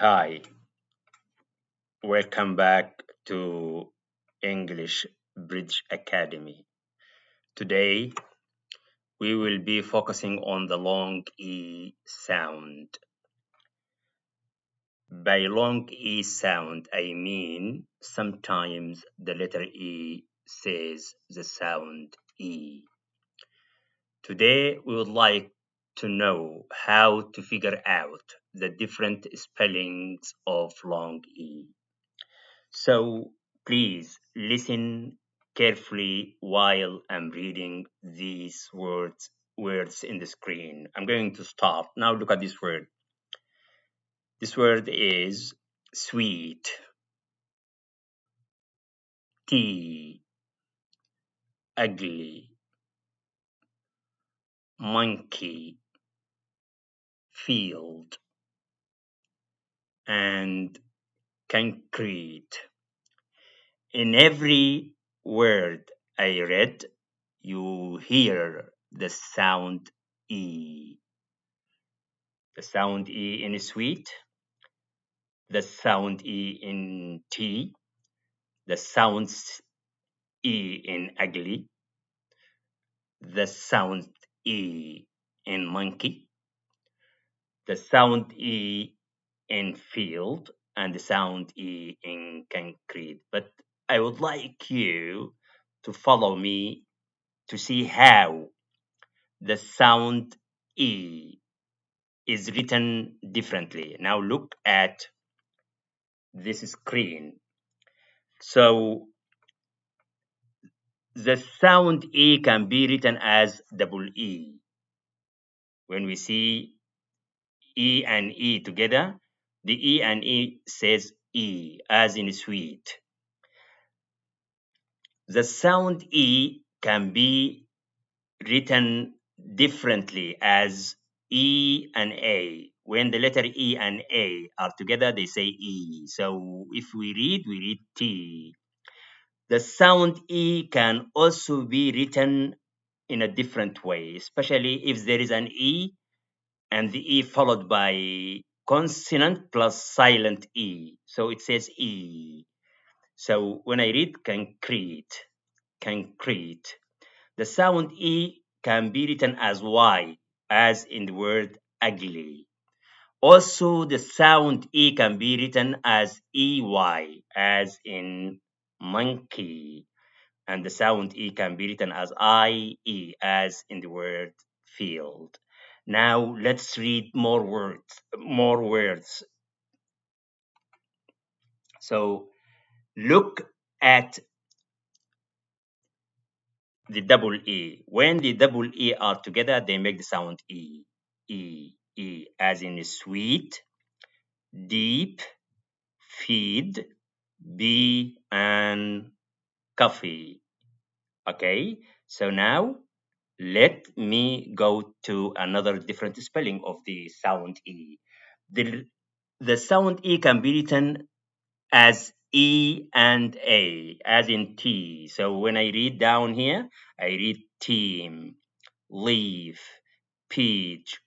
Hi, welcome back to English Bridge Academy. Today we will be focusing on the long E sound. By long E sound, I mean sometimes the letter E says the sound E. Today we would like to know how to figure out the different spellings of long E. So please listen carefully while I'm reading these words in the screen. I'm going to start. Now look at this word. This word is sweet, tea, ugly, monkey, field, and concrete. In every word I read, you hear the sound E. The sound E in sweet, the sound E in tea, the sound E in ugly, the sound E in monkey, the sound E in field, and the sound E in concrete. But I would like you to follow me to see how the sound E is written differently. Now look at this screen. So the sound E can be written as double E. When we see E and E together, the E and E says E, as in sweet. The sound E can be written differently as E and A. When the letter E and A are together, they say E. So if we read T. The sound E can also be written in a different way, especially if there is an E and the E followed by consonant plus silent E. So it says E. So when I read concrete, concrete, the sound E can be written as Y, as in the word ugly. Also, the sound E can be written as EY, as in monkey. And the sound E can be written as IE, as in the word field. Now let's read more words, more words. So look at the double E. When the double E are together, they make the sound E, E, E, as in sweet, deep, feed, bee, and coffee. Okay, so now let me go to another different spelling of the sound E. The, the sound E can be written as E and A, as in T. So when I read down here, I read team, leaf, peach,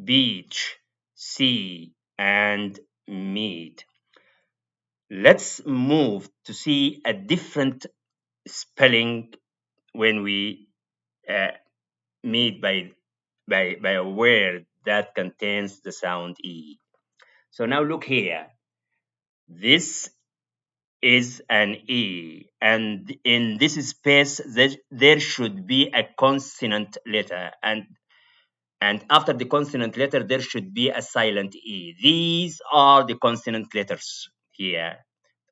beach, sea, and meat. Let's move to see a different spelling when we uh, meet by a word that contains the sound E. So now look here. This is an E, and in this space there should be a consonant letter, and after the consonant letter there should be a silent E. These are the consonant letters here,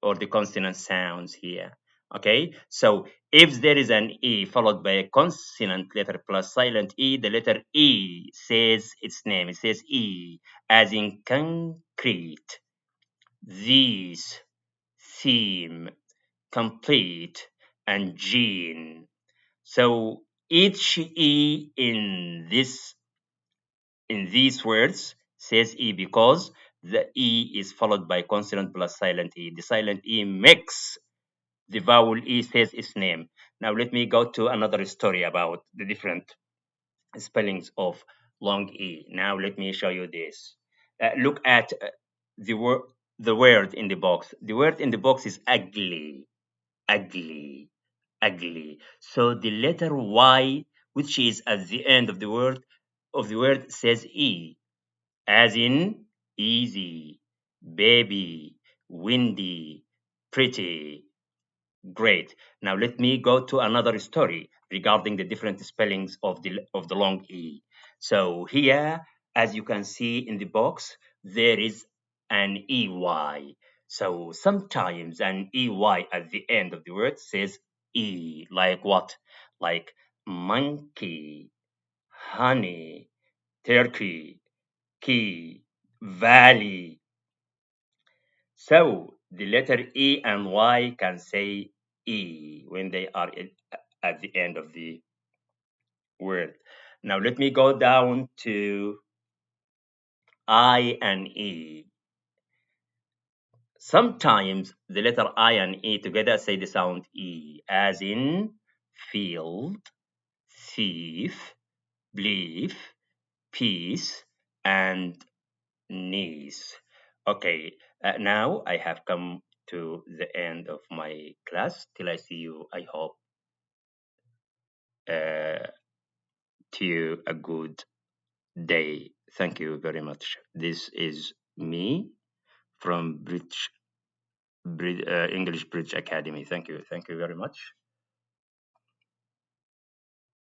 or the consonant sounds here. Okay, so if there is an E followed by a consonant letter plus silent E, the letter E says its name. It says E, as in concrete, these, theme, complete, and gene. So each E in these words says E because the E is followed by consonant plus silent E. The silent E makes the vowel E says its name. Now let me go to another story about the different spellings of long E. Now let me show you this. Look at the word the word in the box. The word in the box is ugly, ugly, ugly. So the letter Y, which is at the end of the word says E, as in easy, baby, windy, pretty. Great. Now let me go to another story regarding the different spellings of the long E. So here, as you can see in the box, there is an EY. So sometimes an EY at the end of the word says E, like what? Like monkey, honey, turkey, key, valley. So the letter E and Y can say E when they are at the end of the word. Now let me go down to I and E. Sometimes the letter I and E together say the sound E, as in field, thief, belief, peace, and niece. Okay, now I have come to the end of my class. Till I see you, I hope uh, to you a good day. Thank you very much. This is me from English Bridge Academy. Thank you. Thank you very much.